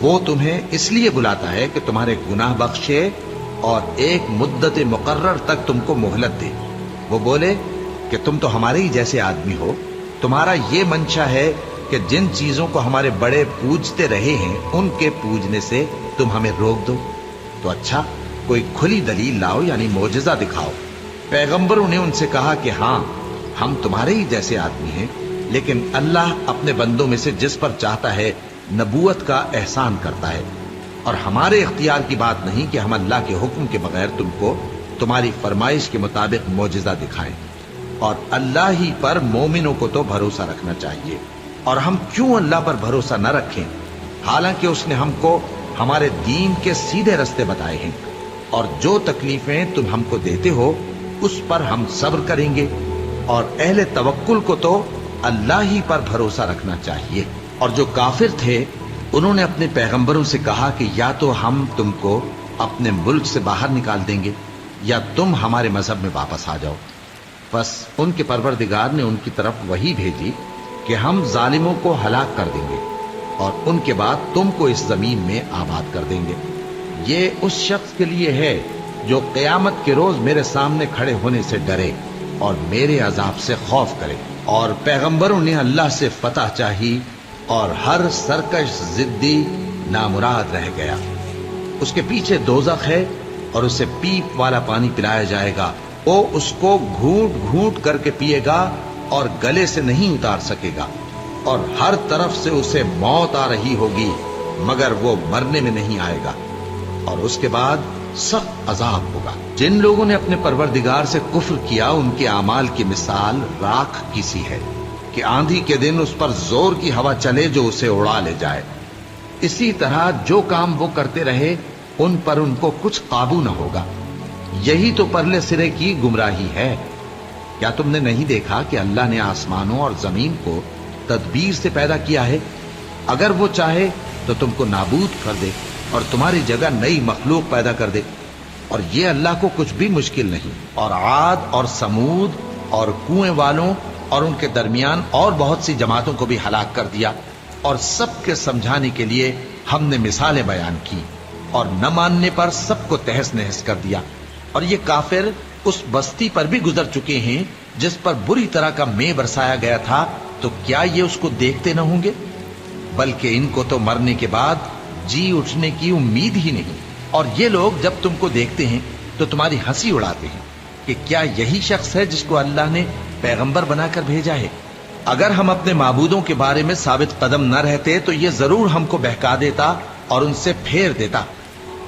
وہ تمہیں اس لیے بلاتا ہے کہ تمہارے گناہ بخشے اور ایک مدت مقرر تک تم کو مہلت دے۔ وہ بولے کہ تم تو ہمارے ہی جیسے آدمی ہو، تمہارا یہ منشا ہے کہ جن چیزوں کو ہمارے بڑے پوجتے رہے ہیں ان کے پوجنے سے تم ہمیں روک دو، تو اچھا کوئی کھلی دلیل لاؤ، یعنی معجزہ دکھاؤ۔ پیغمبروں نے ان سے کہا کہ ہاں ہم تمہارے ہی جیسے آدمی ہیں، لیکن اللہ اپنے بندوں میں سے جس پر چاہتا ہے نبوت کا احسان کرتا ہے، اور ہمارے اختیار کی بات نہیں کہ ہم اللہ کے حکم کے بغیر تم کو تمہاری فرمائش کے مطابق معجزہ دکھائیں، اور اللہ ہی پر مومنوں کو تو بھروسہ رکھنا چاہیے۔ اور ہم کیوں اللہ پر بھروسہ نہ رکھیں، حالانکہ اس نے ہم کو ہمارے دین کے سیدھے رستے بتائے ہیں، اور جو تکلیفیں تم ہم کو دیتے ہو اس پر ہم صبر کریں گے، اور اہل توکل کو تو اللہ ہی پر بھروسہ رکھنا چاہیے۔ اور جو کافر تھے انہوں نے اپنے پیغمبروں سے کہا کہ یا تو ہم تم کو اپنے ملک سے باہر نکال دیں گے یا تم ہمارے مذہب میں واپس آ جاؤ۔ بس ان کے پروردگار نے ان کی طرف وحی بھیجی کہ ہم ظالموں کو ہلاک کر دیں گے اور ان کے بعد تم کو اس زمین میں آباد کر دیں گے۔ یہ اس شخص کے لیے ہے جو قیامت کے روز میرے سامنے کھڑے ہونے سے ڈرے اور میرے عذاب سے خوف کرے۔ اور پیغمبروں نے اللہ سے فتح چاہی اور ہر سرکش ضدی نامراد رہ گیا۔ اس کے پیچھے دوزخ ہے اور اسے پیپ والا پانی پلایا جائے گا، وہ اس کو گھونٹ گھونٹ کر کے پیے گا اور گلے سے نہیں اتار سکے گا، اور ہر طرف سے اسے موت آ رہی ہوگی مگر وہ مرنے میں نہیں آئے گا، اور اس کے بعد سخت عذاب ہوگا۔ جن لوگوں نے اپنے پروردگار سے کفر کیا ان کے اعمال کی مثال راکھ کی سی ہے کہ آندھی کے دن اس پر زور کی ہوا چلے جو اسے اڑا لے جائے۔ اسی طرح جو کام وہ کرتے رہے ان پر ان کو کچھ قابو نہ ہوگا۔ یہی تو پرلے سرے کی گمراہی ہے۔ کیا تم نے نہیں دیکھا کہ اللہ نے آسمانوں اور زمین کو تدبیر سے پیدا کیا ہے؟ اگر وہ چاہے تو تم کو نابود کر دے اور تمہاری جگہ نئی مخلوق پیدا کر دے، اور یہ اللہ کو کچھ بھی مشکل نہیں۔ اور عاد اور سمود اور کنویں والوں اور ان کے درمیان اور بہت سی جماعتوں کو بھی ہلاک کر دیا، اور سب کے سمجھانے کے لیے ہم نے مثالیں بیان کی، اور نہ ماننے پر سب کو تہس نہس کر دیا۔ اور یہ کافر اس بستی پر بھی گزر چکے ہیں جس پر بری طرح کا مے برسایا گیا تھا، تو کیا یہ اس کو دیکھتے نہ ہوں گے؟ بلکہ ان کو تو مرنے کے بعد جی اٹھنے کی امید ہی نہیں۔ اور یہ لوگ جب تم کو دیکھتے ہیں تو تمہاری ہنسی اڑاتے ہیں کہ کیا یہی شخص ہے جس کو اللہ نے پیغمبر بنا کر بھیجا ہے؟ اگر ہم اپنے معبودوں کے بارے میں ثابت قدم نہ رہتے تو یہ ضرور ہم کو بہکا دیتا اور ان سے پھیر دیتا،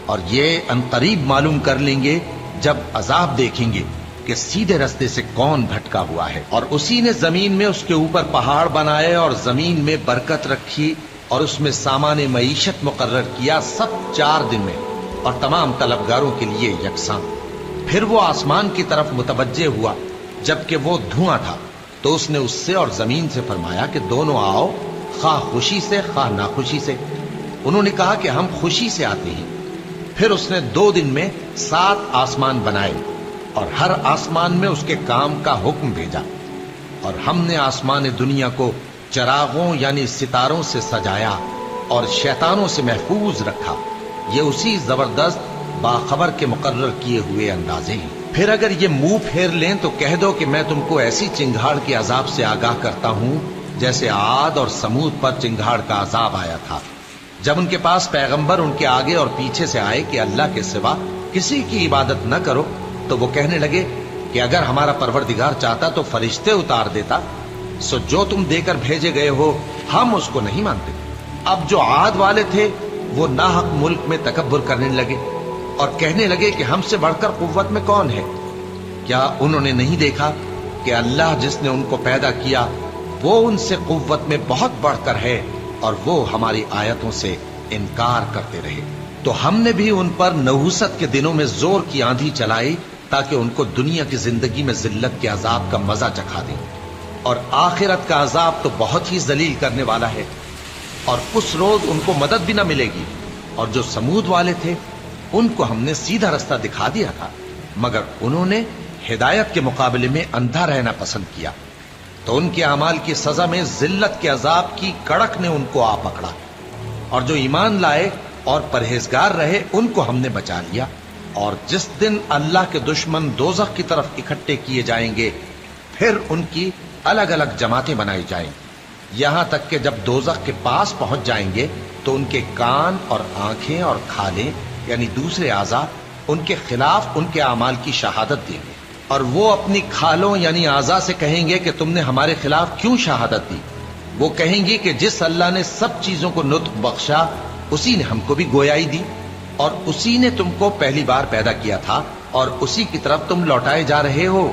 اور یہ عنقریب معلوم کر لیں گے جب عذاب دیکھیں گے کہ سیدھے رستے سے کون بھٹکا ہوا ہے۔ اور اسی نے زمین میں اس کے اوپر پہاڑ بنائے اور زمین میں برکت رکھی اور اس میں سامان معیشت مقرر کیا، سب 4 دن میں اور تمام طلبگاروں کے لیے یکساں۔ پھر وہ آسمان کی طرف متوجہ ہوا جبکہ وہ دھواں تھا، تو اس نے اس سے اور زمین سے فرمایا کہ دونوں آؤ، خواہ خوشی سے خواہ ناخوشی سے۔ انہوں نے کہا کہ ہم خوشی سے آتے ہیں۔ پھر اس نے 2 دن میں 7 آسمان بنائے اور ہر آسمان میں اس کے کام کا حکم بھیجا، اور ہم نے آسمان دنیا کو چراغوں یعنی ستاروں سے سجایا اور شیطانوں سے محفوظ رکھا۔ یہ اسی زبردست باخبر کے مقرر کیے ہوئے اندازے ہیں۔ پھر اگر یہ منہ پھیر لیں تو کہہ دو کہ میں تم کو ایسی چنگھاڑ کے عذاب سے آگاہ کرتا ہوں جیسے عاد اور سمود پر چنگھاڑ کا عذاب آیا تھا، جب ان کے پاس پیغمبر ان کے آگے اور پیچھے سے آئے کہ اللہ کے سوا کسی کی عبادت نہ کرو، تو وہ کہنے لگے کہ اگر ہمارا پروردگار چاہتا تو فرشتے اتار دیتا، سو جو تم دے کر بھیجے گئے ہو ہم اس کو نہیں مانتے۔ اب جو عاد والے تھے وہ ناحق ملک میں تکبر کرنے لگے اور کہنے لگے کہ ہم سے بڑھ کر قوت میں کون ہے؟ کیا انہوں نے نہیں دیکھا کہ اللہ جس نے ان کو پیدا کیا وہ ان سے قوت میں بہت بڑھ کر ہے، اور وہ ہماری آیتوں سے انکار کرتے رہے۔ تو ہم نے بھی ان پر نحوست کے دنوں میں زور کی آندھی چلائی تاکہ ان کو دنیا کی زندگی میں ذلت کے عذاب کا مزہ چکھا دیں، اور آخرت کا عذاب تو بہت ہی ذلیل کرنے والا ہے، اور اس روز ان کو مدد بھی نہ ملے گی۔ اور جو سمود والے تھے ان کو ہم نے سیدھا رستہ دکھا دیا تھا، مگر انہوں نے ہدایت کے مقابلے میں اندھا رہنا پسند کیا، تو ان کے اعمال کی سزا میں ذلت کے عذاب کی کڑک نے ان کو آ پکڑا۔ اور جو ایمان لائے اور پرہیزگار رہے ان کو ہم نے بچا لیا۔ اور جس دن اللہ کے دشمن دوزخ کی طرف اکٹھے کیے جائیں گے پھر ان کی الگ الگ جماعتیں بنائی جائیں، یہاں تک کہ جب دوزخ کے پاس پہنچ جائیں گے تو ان کے کان اور آنکھیں اور کھالیں یعنی دوسرے اعضاء ان کے خلاف ان کے اعمال کی شہادت دیں گے، اور وہ اپنی کھالوں یعنی اعضاء سے کہیں گے کہ تم نے ہمارے خلاف کیوں شہادت دی؟ وہ کہیں گی کہ جس اللہ نے سب چیزوں کو نطق بخشا اسی نے ہم کو بھی گویائی دی، اور اسی نے تم کو پہلی بار پیدا کیا تھا اور اسی کی طرف تم لوٹائے جا رہے ہو،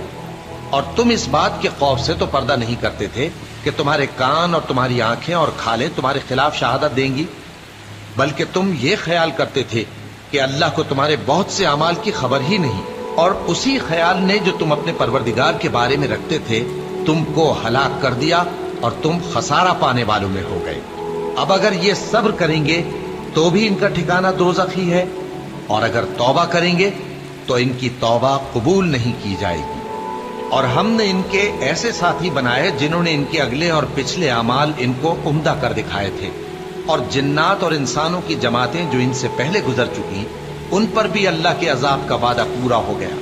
اور تم اس بات کے خوف سے تو پردہ نہیں کرتے تھے کہ تمہارے کان اور تمہاری آنکھیں اور کھالیں تمہارے خلاف شہادت دیں گی، بلکہ تم یہ خیال کرتے تھے کہ اللہ کو تمہارے بہت سے اعمال کی خبر ہی نہیں، اور اسی خیال نے جو تم اپنے پروردگار کے بارے میں رکھتے تھے تم کو ہلاک کر دیا اور تم خسارہ پانے والوں میں ہو گئے۔ اب اگر یہ صبر کریں گے تو بھی ان کا ٹھکانہ دوزخ ہی ہے، اور اگر توبہ کریں گے تو ان کی توبہ قبول نہیں کی جائے گی۔ اور ہم نے ان کے ایسے ساتھی بنائے جنہوں نے ان کے اگلے اور پچھلے اعمال ان کو عمدہ کر دکھائے تھے، اور جنات اور انسانوں کی جماعتیں جو ان سے پہلے گزر چکی ان پر بھی اللہ کے عذاب کا وعدہ پورا ہو گیا۔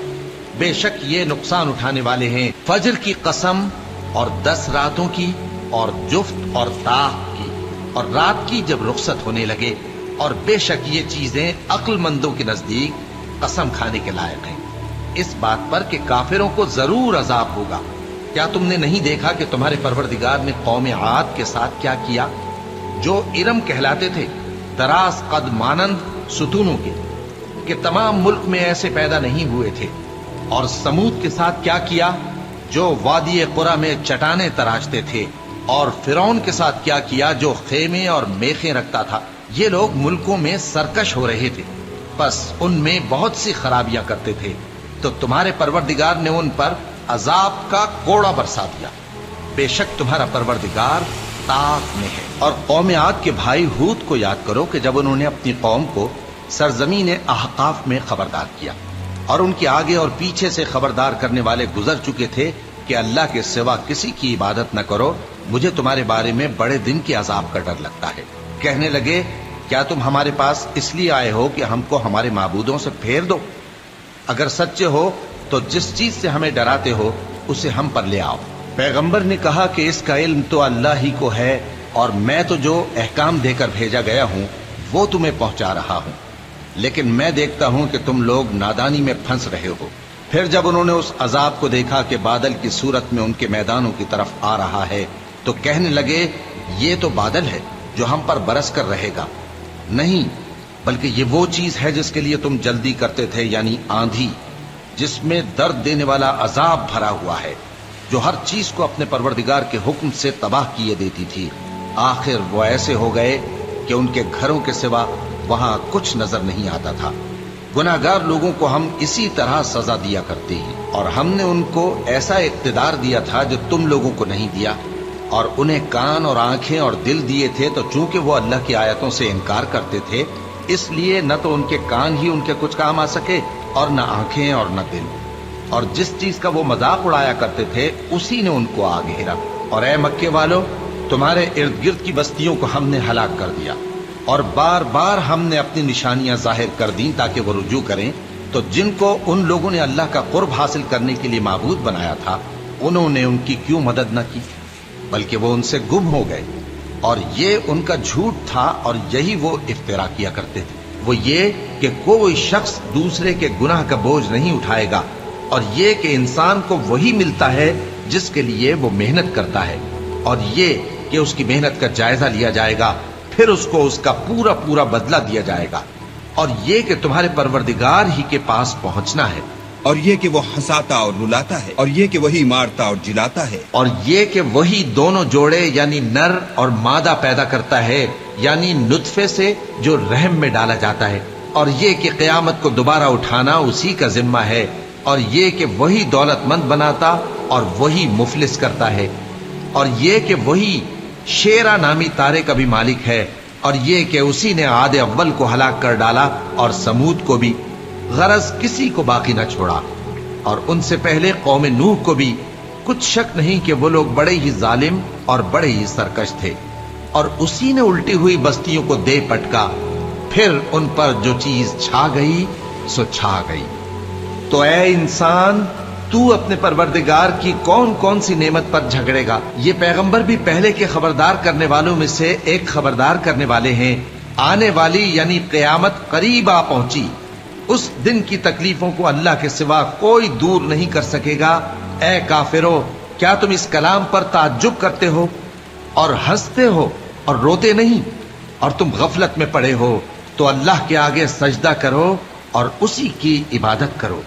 بے شک یہ نقصان اٹھانے والے ہیں فجر کی قسم اور 10 راتوں کی اور جفت اور طاق کی اور رات کی جب رخصت ہونے لگے، اور بے شک یہ چیزیں عقل مندوں کے نزدیک قسم کھانے کے لائق ہیں، اس بات پر کہ کافروں کو ضرور عذاب ہوگا۔ کیا تم نے نہیں دیکھا کہ تمہارے پروردگار نے قوم عاد کے ساتھ کیا کیا، جو ارم کہلاتے تھے، دراز قد مانند ستونوں کے، کہ تمام ملک میں ایسے پیدا نہیں ہوئے تھے؟ اور سمود کے ساتھ کیا کیا، جو وادی قرا میں چٹانیں تراشتے تھے؟ اور فرعون کے ساتھ کیا کیا، جو خیمے اور میخیں رکھتا تھا؟ یہ لوگ ملکوں میں سرکش ہو رہے تھے، بس ان میں بہت سی خرابیاں کرتے تھے، تو تمہارے پروردگار نے ان پر عذاب کا کوڑا برسا دیا۔ بے شک تمہارا پروردگار طاق میں ہے۔ اور قوم عاد کے بھائی ہود کو یاد کرو کہ جب انہوں نے اپنی قوم کو سرزمین احقاف میں خبردار کیا، اور ان کے آگے اور پیچھے سے خبردار کرنے والے گزر چکے تھے کہ اللہ کے سوا کسی کی عبادت نہ کرو، مجھے تمہارے بارے میں بڑے دن کے عذاب کا ڈر لگتا ہے۔ کہنے لگے کیا تم ہمارے پاس اس لیے آئے ہو کہ ہم کو ہمارے معبودوں سے پھیر دو؟ اگر سچے ہو تو جس چیز سے ہمیں ڈراتے ہو اسے ہم پر لے آؤ۔ پیغمبر نے کہا کہ اس کا علم تو اللہ ہی کو ہے، اور میں تو جو احکام دے کر بھیجا گیا ہوں وہ تمہیں پہنچا رہا ہوں، لیکن میں دیکھتا ہوں کہ تم لوگ نادانی میں پھنس رہے ہو۔ پھر جب انہوں نے اس عذاب کو دیکھا کہ بادل کی صورت میں ان کے میدانوں کی طرف آ رہا ہے تو کہنے لگے یہ تو بادل ہے جو ہم پر برس کر رہے گا، نہیں بلکہ یہ وہ چیز ہے جس کے لیے تم جلدی کرتے تھے، یعنی آندھی، جس میں درد دینے والا عذاب بھرا ہوا ہے، جو ہر چیز کو اپنے پروردگار کے حکم سے تباہ کیے دیتی تھی۔ آخر وہ ایسے ہو گئے کہ ان کے گھروں کے سوا وہاں کچھ نظر نہیں آتا تھا۔ گناہگار لوگوں کو ہم اسی طرح سزا دیا کرتے ہیں، اور ہم نے ان کو ایسا اقتدار دیا تھا جو تم لوگوں کو نہیں دیا، اور انہیں کان اور آنکھیں اور دل دیے تھے، تو چونکہ وہ اللہ کی آیتوں سے انکار کرتے تھے اس لیے نہ تو ان کے کان ہی ان کے کچھ کام آ سکے اور نہ آنکھیں اور نہ دل، اور جس چیز کا وہ مذاق اڑایا کرتے تھے اسی نے ان کو آ گھیرا۔ اور اے مکے والو، تمہارے ارد گرد کی بستیوں کو ہم نے ہلاک کر دیا، اور بار بار ہم نے اپنی نشانیاں ظاہر کر دیں تاکہ وہ رجوع کریں، تو جن کو ان لوگوں نے اللہ کا قرب حاصل کرنے کے لیے معبود بنایا تھا انہوں نے ان کی کیوں مدد نہ کی، بلکہ وہ ان سے گم ہو گئے۔ اور یہ ان کا جھوٹ تھا، اور یہی وہ افترا کیا کرتے تھے، وہ یہ کہ کوئی شخص دوسرے کے گناہ کا بوجھ نہیں اٹھائے گا، اور یہ کہ انسان کو وہی ملتا ہے جس کے لیے وہ محنت کرتا ہے، اور یہ کہ اس کی محنت کا جائزہ لیا جائے گا، پھر اس کو اس کا پورا پورا بدلہ دیا جائے گا، اور یہ کہ تمہارے پروردگار ہی کے پاس پہنچنا ہے، اور یہ کہ وہ ہنساتا اور رلاتا ہے، اور یہ کہ وہی مارتا اور جلاتا ہے، اور یہ کہ وہی دونوں جوڑے یعنی نر اور مادہ پیدا کرتا ہے، یعنی نطفے سے جو رحم میں ڈالا جاتا ہے، اور یہ کہ قیامت کو دوبارہ اٹھانا اسی کا ذمہ ہے، اور یہ کہ وہی دولت مند بناتا اور وہی مفلس کرتا ہے، اور یہ کہ وہی شیرا نامی تارے کا بھی مالک ہے، اور یہ کہ اسی نے عاد اول کو ہلاک کر ڈالا اور سمود کو بھی، غرض کسی کو باقی نہ چھوڑا، اور ان سے پہلے قوم نوح کو بھی۔ کچھ شک نہیں کہ وہ لوگ بڑے ہی ظالم اور بڑے ہی سرکش تھے۔ اور اسی نے الٹی ہوئی بستیوں کو دے پٹکا، پھر ان پر جو چیز چھا گئی سو چھا گئی۔ تو اے انسان، تو اپنے پروردگار کی کون کون سی نعمت پر جھگڑے گا؟ یہ پیغمبر بھی پہلے کے خبردار کرنے والوں میں سے ایک خبردار کرنے والے ہیں۔ آنے والی یعنی قیامت قریب آ پہنچی، اس دن کی تکلیفوں کو اللہ کے سوا کوئی دور نہیں کر سکے گا۔ اے کافرو، کیا تم اس کلام پر تعجب کرتے ہو اور ہنستے ہو اور روتے نہیں؟ اور تم غفلت میں پڑے ہو تو اللہ کے آگے سجدہ کرو اور اسی کی عبادت کرو۔